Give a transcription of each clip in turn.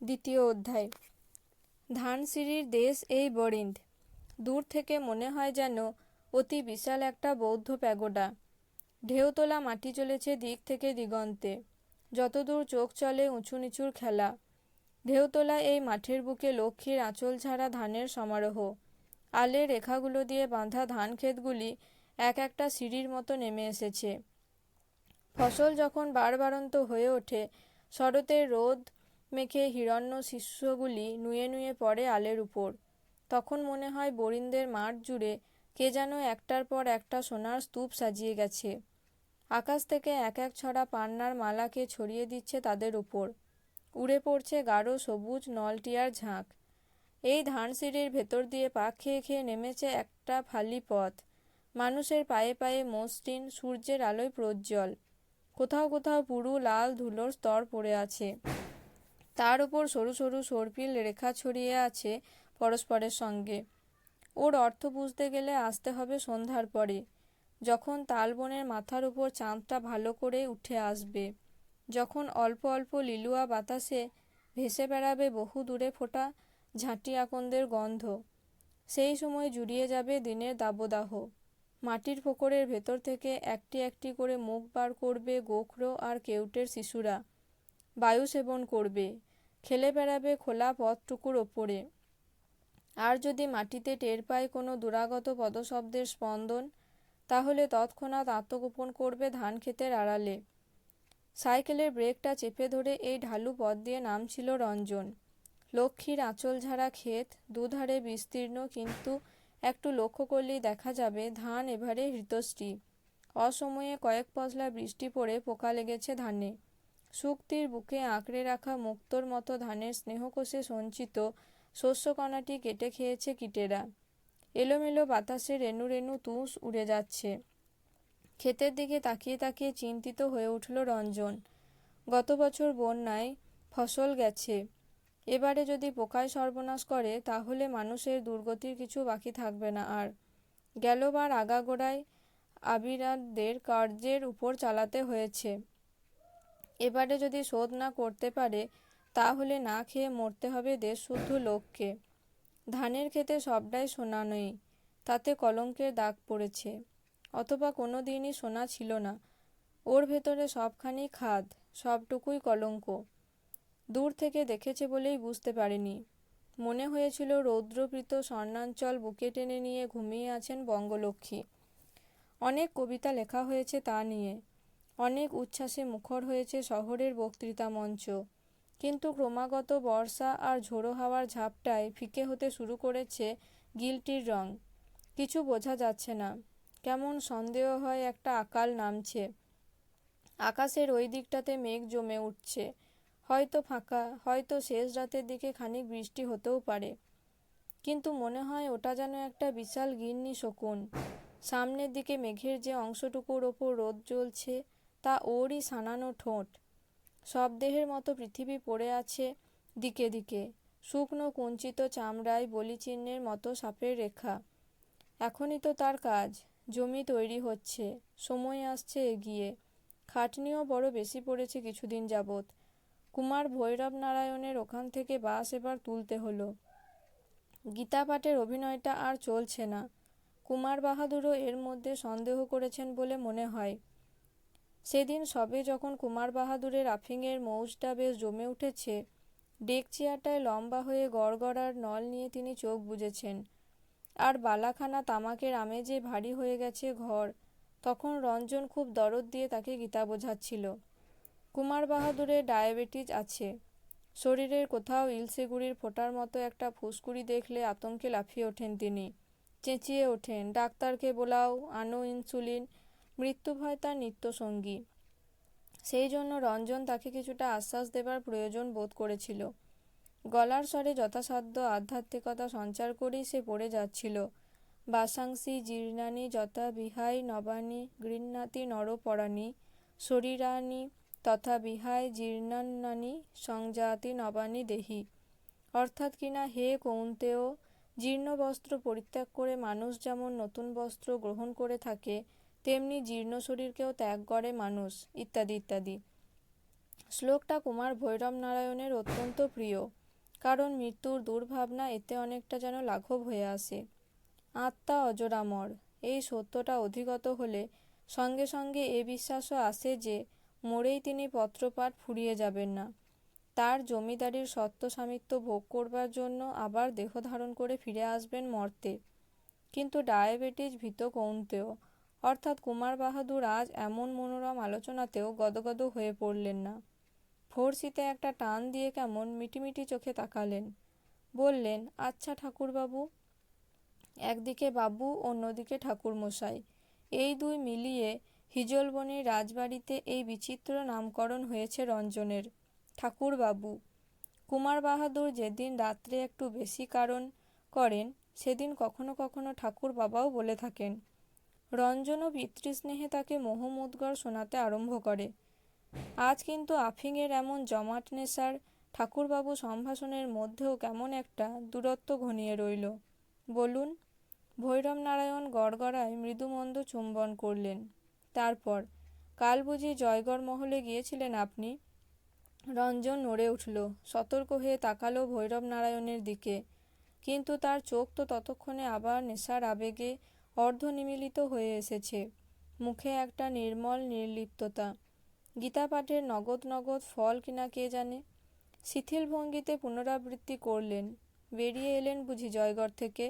দ্বিতীয় অধ্যায়। ধানসিঁড়ির দেশ এই বরিন্দ। দূর থেকে মনে হয় যেন অতি বিশাল একটা বৌদ্ধ প্যাগোডা। ঢেউ তোলা মাটি চলেছে দিক থেকে দিগন্তে, যতদূর চোখ চলে উঁচু নিচুর খেলা। ঢেউ তোলা এই মাঠের বুকে লক্ষ্মীর আঁচল ছাড়া ধানের সমারোহ। আলের রেখাগুলো দিয়ে বাঁধা ধান ক্ষেতগুলি এক একটা সিঁড়ির মতো নেমে এসেছে। ফসল যখন বাড়বাড়ন্ত হয়ে ওঠে, শরতের রোদ মেখে হিরণ্য শিষ্যগুলি নুয়ে নুয়ে পড়ে আলের উপর, তখন মনে হয় বরিন্দের মাঠ জুড়ে কে যেন একটার পর একটা সোনার স্তূপ সাজিয়ে গেছে। আকাশ থেকে এক এক ছড়া পান্নার মালাকে ছড়িয়ে দিচ্ছে তাদের উপর। উড়ে পড়ছে গাঢ় সবুজ নলটিয়ার ঝাঁক। এই ধানসিঁড়ির ভেতর দিয়ে পাক খেয়ে খেয়ে নেমেছে একটা ফালি পথ, মানুষের পায়ে পায়ে মসৃণ, সূর্যের আলোয় প্রজ্জ্বল। কোথাও কোথাও পুরু লাল ধুলোর স্তর পড়ে আছে, তার উপর সরু সরু সর্পিল রেখা ছড়িয়ে আছে পরস্পরের সঙ্গে। ওর অর্থ বুঝতে গেলে আসতে হবে সন্ধ্যার পরে, যখন তালবনের মাথার উপর চাঁদটা ভালো করে উঠে আসবে, যখন অল্প অল্প লিলুয়া বাতাসে ভেসে বেড়াবে বহু দূরে ফোটা ঝাঁটি আকন্দের গন্ধ। সেই সময় জুড়িয়ে যাবে দিনের দাবদাহ। মাটির ফোকরের ভেতর থেকে একটি একটি করে মুখ বার করবে গোখরো আর কেউটের শিশুরা। বায়ু সেবন করবে, খেলে বেড়াবে খোলা পথটুকুর ওপরে। আর যদি মাটিতে টের পায় কোনো দুরাগত পদশব্দের স্পন্দন, তাহলে তৎক্ষণাৎ আত্মগোপন করবে ধান ক্ষেতের আড়ালে। সাইকেলের ব্রেকটা চেপে ধরে এই ঢালু পথ দিয়ে নামছিল রঞ্জন। লক্ষ্মীর আঁচল ঝাড়া ক্ষেত, দুধারে বিস্তীর্ণ, কিন্তু একটু লক্ষ্য করলেই দেখা যাবে ধান এবারে হৃতশ্রী। অসময়ে কয়েক পশলা বৃষ্টি পড়ে পোকা লেগেছে ধানে। শুক্তির বুকে আঁকড়ে রাখা মুক্তোর মতো ধানের স্নেহকোষে সঞ্চিত শস্যকণাটি কেটে খেয়েছে কীটেরা। এলোমেলো বাতাসে রেণু রেণু তুষ উড়ে যাচ্ছে। ক্ষেতের দিকে তাকিয়ে তাকিয়ে চিন্তিত হয়ে উঠল রঞ্জন। গত বছর বন্যায় ফসল গেছে, এবারে যদি পোকায় সর্বনাশ করে, তাহলে মানুষের দুর্গতির কিছু বাকি থাকবে না আর। গেলবার আগাগোড়ায় আবিরাদের কার্যের উপর চালাতে হয়েছে। এবারে যদি শোধ না করতে পারে, তাহলে না খেয়ে মরতে হবে দেশশুদ্ধ লোককে। ধানের ক্ষেতে সবটাই সোনা নেই, তাতে কলঙ্কের দাগ পড়েছে। অথবা কোনো দিনই সোনা ছিল না, ওর ভেতরে সবখানি খাদ, সবটুকুই কলঙ্ক। দূর থেকে দেখেছে বলেই বুঝতে পারেনি। মনে হয়েছিল রৌদ্রপীত স্বর্ণাঞ্চল বুকে টেনে নিয়ে ঘুমিয়ে আছেন বঙ্গলক্ষ্মী। অনেক কবিতা লেখা হয়েছে তা নিয়ে, অনেক উচ্ছ্বাসে মুখর হয়েছে শহরের বক্তৃতা মঞ্চ, কিন্তু ক্রমাগত বর্ষা আর ঝোড়ো হাওয়ার ঝাপটায় ফিকে হতে শুরু করেছে গিলটির রং। কিছু বোঝা যাচ্ছে না, কেমন সন্দেহ হয় একটা আকাল নামছে। আকাশের ওই দিকটাতে মেঘ জমে উঠছে, হয়তো ফাঁকা, হয়তো শেষ রাতের দিকে খানিক বৃষ্টি হতেও পারে। কিন্তু মনে হয় ওটা যেন একটা বিশাল গিন্নি শকুন। সামনের দিকে মেঘের যে অংশটুকুর ওপর রোদ জ্বলছে, তা ওরই সানানো ঠোঁট। সব দেহের মতো পৃথিবী পড়ে আছে দিকে দিকে, শুকনো কুঞ্চিত চামড়ায় বলিচিহ্নের মতো সাপের রেখা। এখনই তো তার কাজ, জমি তৈরি হচ্ছে, সময় আসছে এগিয়ে। খাটনিও বড় বেশি পড়েছে কিছুদিন যাবৎ। কুমার ভৈরব নারায়ণের ওখান থেকে বাস এবার তুলতে হলো। গীতা পাঠের অভিনয়টা আর চলছে না। কুমার বাহাদুরও এর মধ্যে সন্দেহ করেছেন বলে মনে হয়। সেদিন সবে যখন কুমার বাহাদুরের আফিংয়ের মৌজটা বেশ জমে উঠেছে, ডেক চেয়ারটায় লম্বা হয়ে গড়গড়ার নল নিয়ে তিনি চোখ বুজেছেন, আর বালাখানা তামাকের আমেজে ভারী হয়ে গেছে ঘর, তখন রঞ্জন খুব দরদ দিয়ে তাকে গীতা বোঝাচ্ছিল। কুমার বাহাদুরের ডায়াবেটিস আছে। শরীরের কোথাও ইলসে গুড়ির ফোঁটার মতো একটা ফুসকুড়ি দেখলে আতঙ্কে লাফিয়ে ওঠেন তিনি। চেঁচিয়ে ওঠেন, ডাক্তারকে বোলাও, আনো ইনসুলিন। মৃত্যুভয় তার নিত্যসঙ্গী। সেই জন্য রঞ্জন তাকে কিছুটা আশ্বাস দেবার প্রয়োজন বোধ করেছিল। গলার স্বরে যথাসাধ্য আধ্যাত্মিকতা সঞ্চার করেই সে পড়ে যাচ্ছিল, বাসাংসি জীর্ণানি যথা বিহাই নবানি গৃহ্ণাতি নরপরাণী শরীরানি তথা বিহায় জীর্ণান্নানি সংজাতি নবানি দেহি। অর্থাৎ কিনা, হে কৌন্তেয়, জীর্ণ বস্ত্র পরিত্যাগ করে মানুষ যেমন নতুন বস্ত্র গ্রহণ করে থাকে, তেমনি জীর্ণ শরীরকেও ত্যাগ করে মানুষ, ইত্যাদি ইত্যাদি। শ্লোকটা কুমার ভৈরব নারায়ণের অত্যন্ত প্রিয়, কারণ মৃত্যুর দুর্ভাবনা এতে অনেকটা যেন লাঘব হয়ে আসে। আত্মা অজরামর, এই সত্যটা অধিগত হলে সঙ্গে সঙ্গে এ বিশ্বাসও আসে যে মরেই তিনি পত্রপাঠ ফুরিয়ে যাবেন না, তার জমিদারির সত্ত্ব স্বামিত্ব ভোগ করবার জন্য আবার দেহ ধারণ করে ফিরে আসবেন মর্তে। কিন্তু ডায়াবেটিস ভীত কৌন্তেয় অর্থাৎ কুমার বাহাদুর আজ এমন মনোরম আলোচনাতেও গদগদ হয়ে পড়লেন না। ফর্সিতে একটা টান দিয়ে কেমন মিটিমিটি চোখে তাকালেন। বললেন, আচ্ছা ঠাকুরবাবু। একদিকে বাবু, অন্যদিকে ঠাকুরমশাই, এই দুই মিলিয়ে হিজলবনির রাজবাড়িতে এই বিচিত্র নামকরণ হয়েছে রঞ্জনের, ঠাকুরবাবু। কুমার বাহাদুর যেদিন রাত্রে একটু বেশি কারণ করেন সেদিন কখনো কখনো ঠাকুর বাবাও বলে থাকেন। রঞ্জনও পিতৃস্নেহে তাকে মোহমুদ্গর শোনাতে আরম্ভ করে। আজ কিন্তু আফিংয়ের এমন জমাট নেশার ঠাকুরবাবু সম্ভাষণের মধ্যেও কেমন একটা দূরত্ব ঘনিয়ে রইল। বলুন। ভৈরব নারায়ণ গড়গড়ায় মৃদুমন্দ চুম্বন করলেন। তারপর, কাল বুঝি জয়গড় মহলে গিয়েছিলেন আপনি? রঞ্জন নড়ে উঠল, সতর্ক হয়ে তাকালো ভৈরব নারায়ণের দিকে, কিন্তু তার চোখ তো ততক্ষণে আবার নেশার আবেগে অর্ধনিমীলিত হয়ে এসেছে। মুখে একটা নির্মল নির্লিপ্ততা। গীতা পাঠের নগদ নগদ ফল কিনা কে জানে। শিথিল ভঙ্গিতে পুনরাবৃত্তি করলেন, বেরিয়ে এলেন বুঝি জয়গড় থেকে?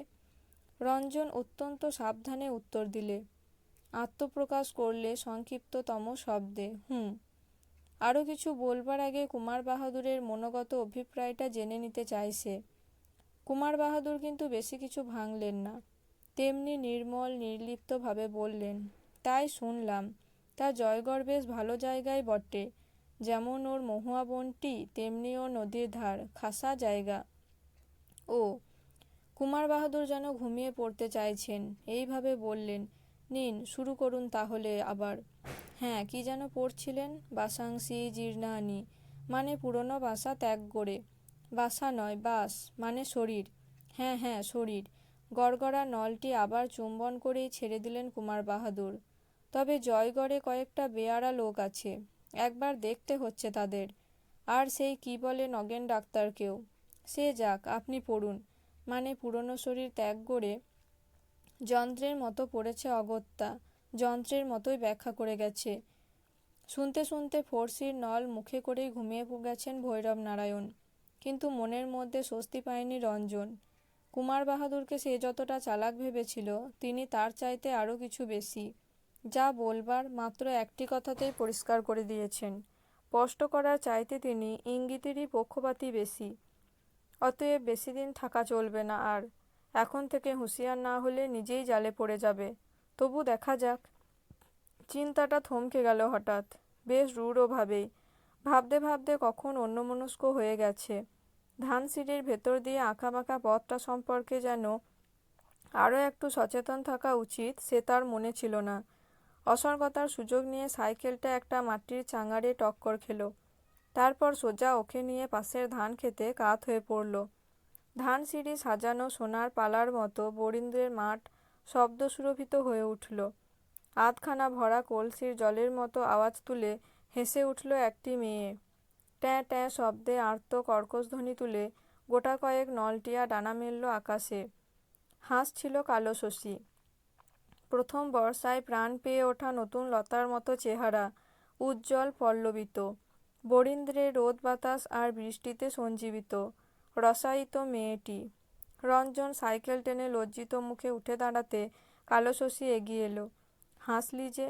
রঞ্জন অত্যন্ত সাবধানে উত্তর দিলে। আত্মপ্রকাশ করলে সংক্ষিপ্ততম শব্দে, আরও কিছু বলবার আগে কুমার বাহাদুরের মনোগত অভিপ্রায়টা জেনে নিতে চাইছে। কুমার বাহাদুর কিন্তু বেশি কিছু ভাঙলেন না, তেমনি নির্মল নির্লিপ্তভাবে বললেন, তাই শুনলাম। তা জয়গড় বেশ ভালো জায়গায় বটে, যেমন ওর মহুয়া বনটি তেমনি ওর নদীর ধার, খাসা জায়গা। ও। কুমার বাহাদুর যেন ঘুমিয়ে পড়তে চাইছেন, এইভাবে বললেন, নিন শুরু করুন তাহলে আবার। হ্যাঁ, কি যেন পড়ছিলেন? বাসাংসি জীর্ণানি, মানে পুরনো বাসা ত্যাগ করে। বাসা নয়, বাস মানে শরীর। হ্যাঁ হ্যাঁ, শরীর। গড়গড়া নলটি আবার চুম্বন করেই ছেড়ে দিলেন কুমার বাহাদুর। তবে জয়গড়ে কয়েকটা বেয়াড়া লোক আছে, একবার দেখতে হচ্ছে তাদের। আর সেই কি বলে নগেন ডাক্তারকেও। সে যাক, আপনি পড়ুন। মানে পুরনো শরীর ত্যাগ করে যন্ত্রের মতো পড়েছে অগত্যা, যন্ত্রের মতোই ব্যাখ্যা করে গেছে। শুনতে শুনতে ফর্সির নল মুখে করেই ঘুমিয়ে গেছেন ভৈরব নারায়ণ। কিন্তু মনের মধ্যে স্বস্তি পায়নি রঞ্জন। কুমার বাহাদুরকে সে যতটা চালাক ভেবেছিল, তিনি তার চাইতে আরও কিছু বেশি। যা বলবার মাত্র একটি কথাতেই পরিষ্কার করে দিয়েছেন। স্পষ্ট করার চাইতে তিনি ইঙ্গিতেরই পক্ষপাতী বেশি। অতএব বেশি দিন থাকা চলবে না আর। এখন থেকে হুঁশিয়ার না হলে নিজেই জালে পড়ে যাবে। তবু দেখা যাক। চিন্তাটা থমকে গেল হঠাৎ, বেশ রূঢ়ভাবেই। ভাবতে ভাবতে কখন অন্যমনস্ক হয়ে গেছে। ধানসিঁড়ির ভেতর দিয়ে আঁকাবাঁকা পথটা সম্পর্কে যেন আরও একটু সচেতন থাকা উচিত, সে তার মনে ছিল না। অসর্গতার সুযোগ নিয়ে সাইকেলটা একটা মাটির চাঙারে টক্কর খেল। তারপর সোজা ওকে নিয়ে পাশের ধান খেতে কাত হয়ে পড়ল। ধানসিঁড়ি সাজানো সোনার পালার মতো বরীন্দ্রের মাঠ শব্দসুরভিত হয়ে উঠল। আধখানা ভরা কলসির জলের মতো আওয়াজ তুলে হেসে উঠল একটি মেয়ে। ট্যাঁ ট্যাঁ শব্দে আর্ত কর্কশধ্বনি তুলে গোটা কয়েক নলটিয়া ডানা মেলল আকাশে। হাসছিল কালো শশী। প্রথম বর্ষায় প্রাণ পেয়ে ওঠা নতুন লতার মতো চেহারা, উজ্জ্বল পল্লবিত। বরীন্দ্রে রোদ বাতাস আর বৃষ্টিতে সঞ্জীবিত, রসায়িত মেয়েটি। রঞ্জন সাইকেল টেনে লজ্জিত মুখে উঠে দাঁড়াতে কালো শশী এগিয়ে এলো। হাসলি যে?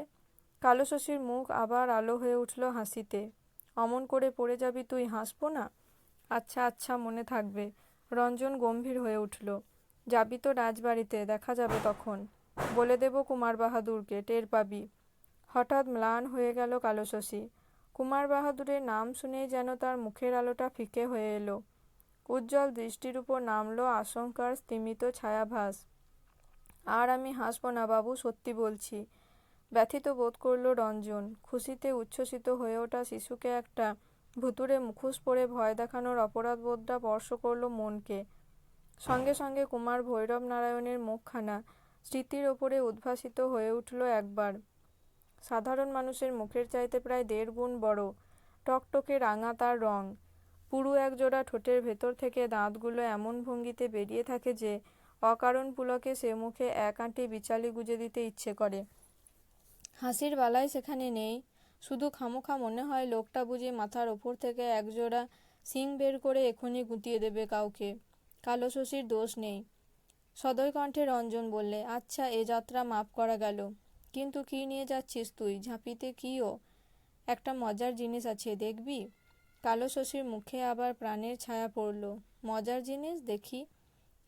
কালো শশীর মুখ আবার আলো হয়ে উঠল হাসিতে। অমন করে পড়ে যাবি তুই, হাসবো না? আচ্ছা আচ্ছা, মনে থাকবে। রঞ্জন গম্ভীর হয়ে উঠল। যাবি তো রাজবাড়িতে, দেখা যাবে তখন। বলে দেব কুমার বাহাদুরকে, টের পাবি। হঠাৎ ম্লান হয়ে গেল কালো শশী। কুমার বাহাদুরের নাম শুনেই যেন তার মুখের আলোটা ফিকে হয়ে এলো। উজ্জ্বল দৃষ্টির উপর নামল আশঙ্কার স্তিমিত ছায়াভাস। আর আমি হাসব না বাবু, সত্যি বলছি। ব্যথিত বোধ করল রঞ্জন। খুশিতে উচ্ছ্বসিত হয়ে ওঠা শিশুকে একটা ভুতুড়ে মুখোশ পরে ভয় দেখানোর অপরাধবোধটা স্পর্শ করল মনকে। সঙ্গে সঙ্গে কুমার ভৈরব নারায়ণের মুখখানা স্মৃতির ওপরে উদ্ভাসিত হয়ে উঠল একবার। সাধারণ মানুষের মুখের চাইতে প্রায় 1.5 গুণ বড়, টকটকে রাঙা তার রং। পুরু একজোড়া ঠোঁটের ভেতর থেকে দাঁতগুলো এমন ভঙ্গিতে বেরিয়ে থাকে যে অকারণ পুলকে সে মুখে এক আঁটি বিচালি গুজে দিতে ইচ্ছে করে। হাসির বালাই সেখানে নেই, শুধু খামোখা মনে হয় লোকটা বুঝি মাথার ওপর থেকে একজোড়া শিং বের করে এখনই গুঁতিয়ে দেবে কাউকে। কালো শশীর দোষ নেই। সদয় কণ্ঠে রঞ্জন বললে, আচ্ছা, এ যাত্রা মাপ করা গেল, কিন্তু কি নিয়ে যাচ্ছিস তুই? ঝাঁপিতে কি ও? একটা মজার জিনিস আছে, দেখবি? কালো শশীর মুখে আবার প্রাণের ছায়া পড়ল। মজার জিনিস? দেখি।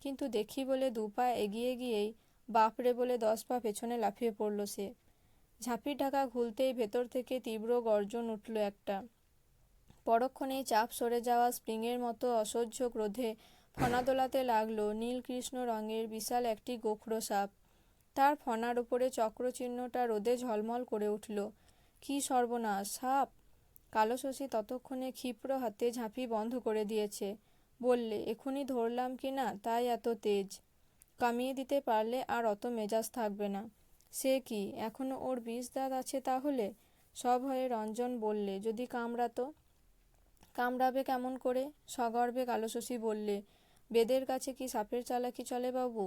কিন্তু দেখি বলে 2 পা এগিয়ে গিয়েই বাপরে বলে 10 পা পেছনে লাফিয়ে পড়ল সে। ঝাঁপির ঢাকা খুলতেই ভেতর থেকে তীব্র গর্জন উঠল একটা। পরক্ষণেই চাপ সরে যাওয়া স্প্রিংয়ের মতো অসহ্য ক্রোধে ফনা দোলাতে লাগলো নীল কৃষ্ণ রঙের বিশাল একটি গোখরো সাপ। তার ফনার ওপরে চক্রচিহ্নটা রোদে ঝলমল করে উঠল। কি সর্বনাশ! সাপ! কালো শশী ততক্ষণে ক্ষিপ্র হাতে ঝাঁপি বন্ধ করে দিয়েছে। বললে, এখুনি ধরলাম কি না তাই এত তেজ। কামিয়ে দিতে পারলে আর অত মেজাজ থাকবে না। সে কি, এখনো ওর বিষ দাঁত আছে তাহলে? সভয়ে রঞ্জন বললে, যদি কামড়াতো? কামড়াবে কেমন করে? সগর্বে কালো শশী বললে, বেদের কাছে কি সাপের চালাকি চলে বাবু?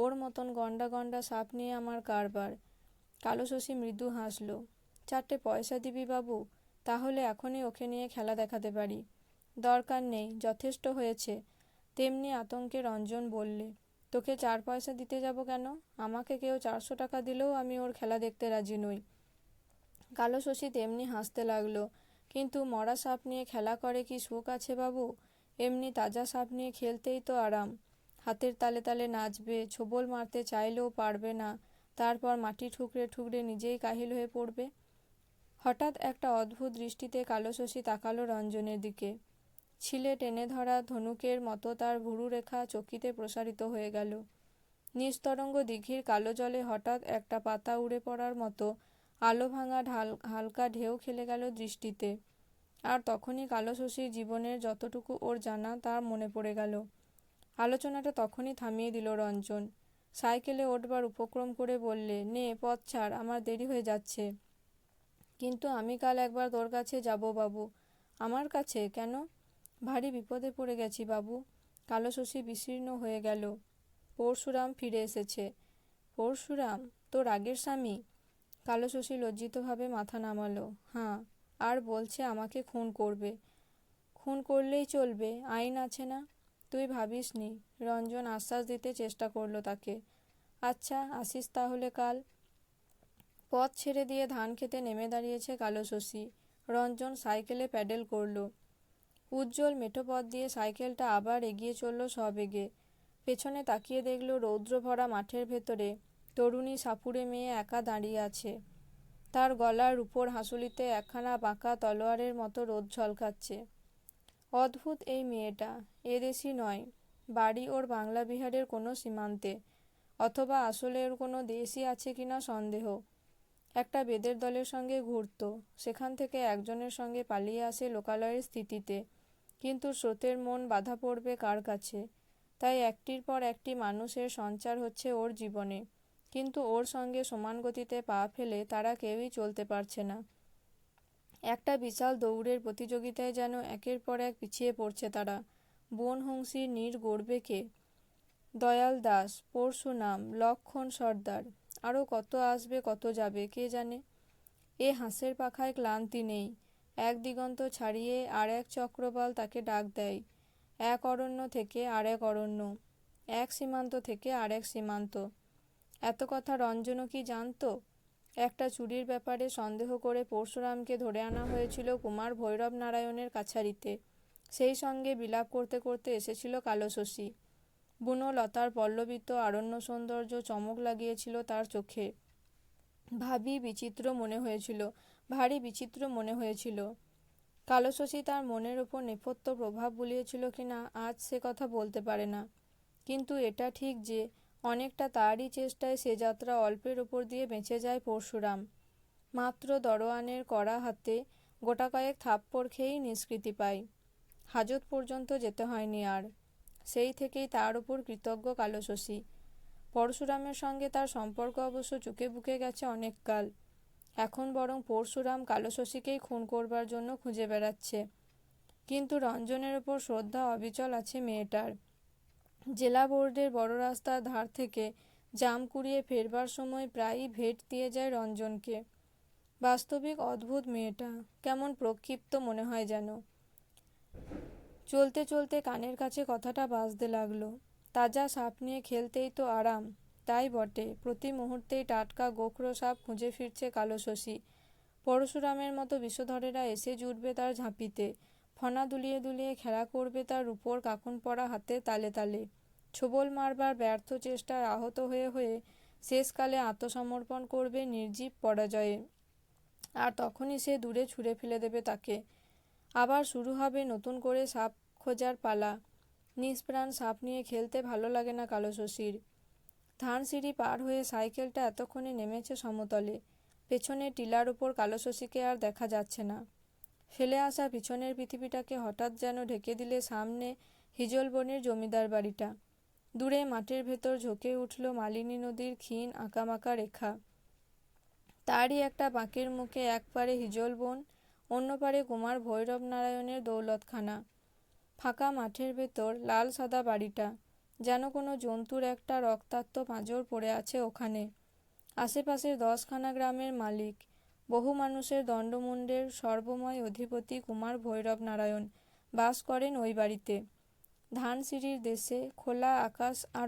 ওর মতন গন্ডা গন্ডা সাপ নিয়ে আমার কারবার। কালো শশী মৃদু হাসল। 4টে পয়সা দিবি বাবু? তাহলে এখনই ওকে নিয়ে খেলা দেখাতে পারি। দরকার নেই, যথেষ্ট হয়েছে। তেমনি আতঙ্কে রঞ্জন বললে, তোকে 4 পয়সা দিতে যাব কেন? আমাকে কেউ 400 টাকা দিলেও আমি ওর খেলা দেখতে রাজি নই। কালো শশী তেমনি হাসতে লাগলো। কিন্তু মরা সাপ নিয়ে খেলা করে কি সুখ আছে বাবু? এমনি তাজা সাপ নিয়ে খেলতেই তো আরাম। হাতের তালে তালে নাচবে, ছোবল মারতে চাইলেও পারবে না, তারপর মাটি ঠুকরে ঠুকরে নিজেই কাহিল হয়ে পড়বে। হঠাৎ একটা অদ্ভুত দৃষ্টিতে কালো শশী তাকালো রঞ্জনের দিকে। ছিলে টেনে ধরা ধনুকের মতো তার ভুরু রেখা চকিতে প্রসারিত হয়ে গেল। নিস্তরঙ্গ দিঘির কালো জলে হঠাৎ একটা পাতা উড়ে পড়ার মতো আলো ভাঙা হালকা ঢেউ খেলে গেল দৃষ্টিতে। আর তখনই কালো শশীর জীবনের যতটুকু ওর জানা তার মনে পড়ে গেল। আলোচনাটা তখনই থামিয়ে দিল রঞ্জন। সাইকেলে ওঠবার উপক্রম করে বললে, নে পথ ছাড়, আমার দেরি হয়ে যাচ্ছে। কিন্তু আমি কাল একবার তোর কাছে যাব বাবু। আমার কাছে কেন? ভারী বিপদে পড়ে গেছি বাবু। কালো শশী বিশীর্ণ হয়ে গেল। পরশুরাম ফিরে এসেছে। পরশুরাম? তোর আগের স্বামী? কালো শশী লজ্জিতভাবে মাথা নামালো। হাঁ, আর বলছে আমাকে খুন করবে। খুন করলেই চলবে, আইন আছে না। তুই ভাবিস নি। রঞ্জন আশ্বাস দিতে চেষ্টা করলো তাকে। আচ্ছা, আসিস তাহলে কাল। পথ ছেড়ে দিয়ে ধান খেতে নেমে দাঁড়িয়েছে কালো শশী। রঞ্জন সাইকেলে প্যাডেল করল। উজ্জ্বল মেঠো পথ দিয়ে সাইকেলটা আবার এগিয়ে চলল সবেগে। পেছনে তাকিয়ে দেখল রৌদ্র ভরা মাঠের ভেতরে তরুণী সাপুড়ে মেয়ে একা দাঁড়িয়ে আছে। তার গলার উপর হাঁসুলিতে একখানা বাঁকা তলোয়ারের মতো রোদ ঝলকাচ্ছে। অদ্ভুত এই মেয়েটা, এদেশি নয়। বাড়ি ওর বাংলা বিহারের কোনো সীমান্তে, অথবা আসলে ওর কোনো দেশই আছে কিনা সন্দেহ। একটা বেদের দলের সঙ্গে ঘুরত, সেখান থেকে একজনের সঙ্গে পালিয়ে আসে লোকালয়ের স্থিতিতে। কিন্তু স্রোতের মন বাধা পড়বে কার কাছে? তাই একটির পর একটি মানুষের সঞ্চার হচ্ছে ওর জীবনে, কিন্তু ওর সঙ্গে সমান গতিতে পা ফেলে তারা কেউই চলতে পারছে না। একটা বিশাল দৌড়ের প্রতিযোগিতায় যেন একের পর এক পিছিয়ে পড়ছে তারা। বনহংসীর নীড় গড়বে কে? দয়াল দাস, পরশুরাম, লক্ষণ সর্দার, আরও কত আসবে কত যাবে কে জানে। এ হাঁসের পাখায় ক্লান্তি নেই। এক দিগন্ত ছাড়িয়ে আর এক চক্রবাল তাকে ডাক দেয়। এক অরণ্য থেকে আর এক অরণ্য, এক সীমান্ত থেকে আর এক সীমান্ত। এত কথা রঞ্জনও কি জানত? একটা চুরির ব্যাপারে সন্দেহ করে পরশুরামকে ধরে আনা হয়েছিল কুমার ভৈরব নারায়ণের কাছারিতে। সেই সঙ্গে বিলাপ করতে করতে এসেছিল কালো শশী। বুনো লতার পল্লবিত আরণ্য সৌন্দর্য চমক লাগিয়েছিল তার চোখে। ভারী বিচিত্র মনে হয়েছিল। কালো শশী তার মনের ওপর নেপথ্য প্রভাব বুলিয়েছিল কিনা আজ সে কথা বলতে পারে না। কিন্তু এটা ঠিক যে অনেকটা তারই চেষ্টায় সে যাত্রা অল্পের ওপর দিয়ে বেঁচে যায় পরশুরাম। মাত্র দরোয়ানের কড়া হাতে গোটা কয়েক থাপ্পড় খেয়েই নিষ্কৃতি পায়। হাজত পর্যন্ত যেতে হয়নি আর। সেই থেকেই তার ওপর কৃতজ্ঞ কালো শশী। পরশুরামের সঙ্গে তার সম্পর্ক অবশ্য চুকে বুকে গেছে অনেক কাল। এখন বরং পরশুরাম কালো শশীকেই খুন করবার জন্য খুঁজে বেড়াচ্ছে। কিন্তু রঞ্জনের ওপর শ্রদ্ধা অবিচল আছে মেয়েটার। জেলা বোর্ডের বড় রাস্তার ধার থেকে জাম কুড়িয়ে ফেরবার সময় প্রায়ই ভেট দিয়ে যায় রঞ্জনকে। বাস্তবিক অদ্ভুত মেয়েটা, কেমন প্রক্ষিপ্ত মনে হয় যেন। চলতে চলতে কানের কাছে কথাটা বাজতে লাগলো, তাজা সাপ নিয়ে খেলতেই তো আরাম। তাই বটে, প্রতি মুহূর্তেই টাটকা গোখরো সাপ খুঁজে ফিরছে কালো শশী। পরশুরামের মতো বিষধরেরা এসে জুটবে তার ঝাঁপিতে, ফনা দুলিয়ে দুলিয়ে খেলা করবে তার রূপোর কাকুন পরা হাতে তালে তালে। ছোবল মারবার ব্যর্থ চেষ্টায় আহত হয়ে হয়ে শেষকালে আত্মসমর্পণ করবে নির্জীব পরাজয়ে। আর তখনই সে দূরে ছুঁড়ে ফেলে দেবে তাকে। আবার শুরু হবে নতুন করে সাপ খোঁজার পালা। নিষ্প্রাণ সাপ নিয়ে খেলতে ভালো লাগে না কালো শশীর। ধানসিঁড়ি পার হয়ে সাইকেলটা এতক্ষণে নেমেছে সমতলে। পেছনে টিলার ওপর কালো শশীকে আর দেখা যাচ্ছে না। ফেলে আসা পিছনের পৃথিবীটাকে হঠাৎ যেন ঢেকে দিলে সামনে হিজলবনের জমিদার বাড়িটা। দূরে মাঠের ভেতর ঝোঁকে উঠল মালিনী নদীর ক্ষীণ আঁকাবাঁকা রেখা। তারই একটা বাঁকের মুখে এক পারে হিজলবন, অন্য পারে কুমার ভৈরব নারায়ণের দৌলতখানা। ফাঁকা মাঠের ভেতর লাল সাদা বাড়িটা, যেন কোনো জন্তুর একটা রক্তাক্ত পাঁজর পড়ে আছে ওখানে। আশেপাশের 10খানা গ্রামের মালিক, বহু মানুষের দণ্ডমুণ্ডের সর্বময় অধিপতি কুমার ভৈরব নারায়ণ বাস করেন ওই বাড়িতে। ধানসিঁড়ির দেশে খোলা আকাশ আর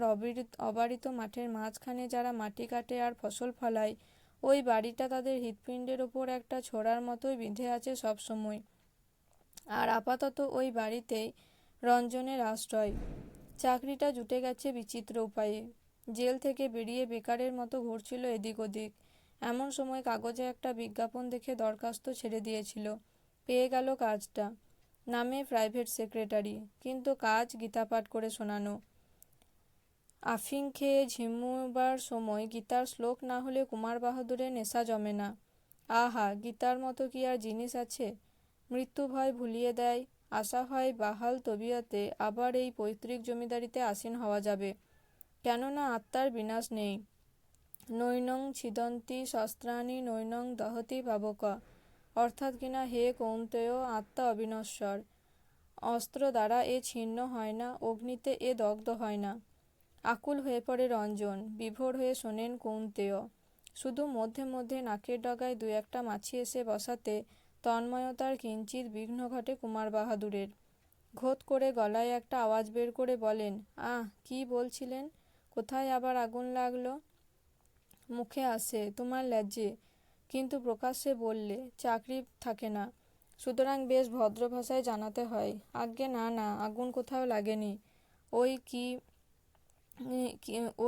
অবারিত মাঠের মাঝখানে যারা মাটি কাটে আর ফসল ফলায়, ওই বাড়িটা তাদের হৃৎপিণ্ডের ওপর একটা ছোড়ার মতোই বিঁধে আছে সবসময়। আর আপাতত ওই বাড়িতেই রঞ্জনের আশ্রয়। চাকরিটা জুটে গেছে বিচিত্র উপায়ে। জেল থেকে বেরিয়ে বেকারের মতো ঘুরছিল এদিক ওদিক। এমন সময় কাগজে একটা বিজ্ঞাপন দেখে দরখাস্ত ছেড়ে দিয়েছিল। পেয়ে গেল কাজটা। নামে প্রাইভেট সেক্রেটারি, কিন্তু কাজ গীতাপাঠ করে শোনানো। আফিং খেয়ে ঝিমুবার সময় গীতার শ্লোক না হলে কুমার বাহাদুরের নেশা জমে না। আহা, গীতার মতো কি আর জিনিস আছে? মৃত্যু ভয় ভুলিয়ে দেয়, আশা হয় বাহাল তবিয়তে আবার এই পৈতৃক জমিদারিতে আসীন হওয়া যাবে। কেননা আত্মার বিনাশ নেই। নৈনং ছিদন্তি শস্ত্রাণি নৈনং দহতি পাবক। অর্থাৎ কিনা, হে কৌন্তেয়, আত্মা অবিনশ্বর। অস্ত্র দ্বারা এ ছিন্ন হয় না, অগ্নিতে এ দগ্ধ হয় না। আকুল হয়ে পড়ে রঞ্জন, বিভোর হয়ে শোনেন কৌন্তেয়। শুধু মধ্যে মধ্যে নাকের ডগায় 2-1টা মাছি এসে বসাতে তন্ময়তার কিঞ্চিত বিঘ্ন ঘটে কুমার বাহাদুরের। ঘোত করে গলায় একটা আওয়াজ বের করে বলেন, আহ, কি বলছিলেন? কোথায় আবার আগুন লাগলো? মুখে আসে তোমার ল্যাজ্জে, কিন্তু প্রকাশ্যে বললে চাকরি থাকে না, সুতরাং বেশ ভদ্র ভাষায় জানাতে হয়। আজ্ঞে না না, আগুন কোথাও লাগেনি। ওই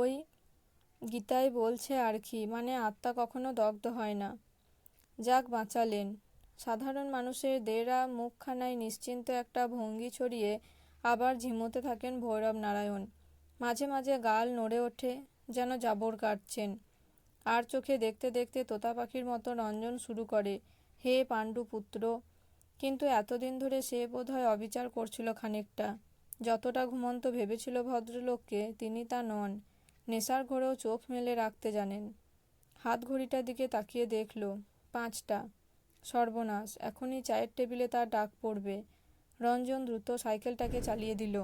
ওই গীতায় বলছে আর কি, মানে আত্মা কখনো দগ্ধ হয় না। যাক বাঁচালেন। সাধারণ মানুষের দেড়া মুখখানায় নিশ্চিন্ত একটা ভঙ্গি ছড়িয়ে আবার ঝিমোতে থাকেন ভৈরব নারায়ণ। মাঝে মাঝে গাল নড়ে ওঠে, যেন জাবর কাটছেন। আর চোখে দেখতে দেখতে তোতা পাখির মতো রঞ্জন শুরু করে, হে পাণ্ডুপুত্র। কিন্তু এতদিন ধরে সে বোধহয় অবিচার করছিল খানিকটা। যতটা ঘুমন্ত ভেবেছিল ভদ্রলোককে, তিনি তা নন। নেশার ঘোরেও চোখ মেলে রাখতে জানেন। হাত ঘড়িটার দিকে তাকিয়ে দেখল, 5টা। সর্বনাশ, এখনই চায়ের টেবিলে তার ডাক পড়বে। রঞ্জন দ্রুত সাইকেলটাকে চালিয়ে দিল।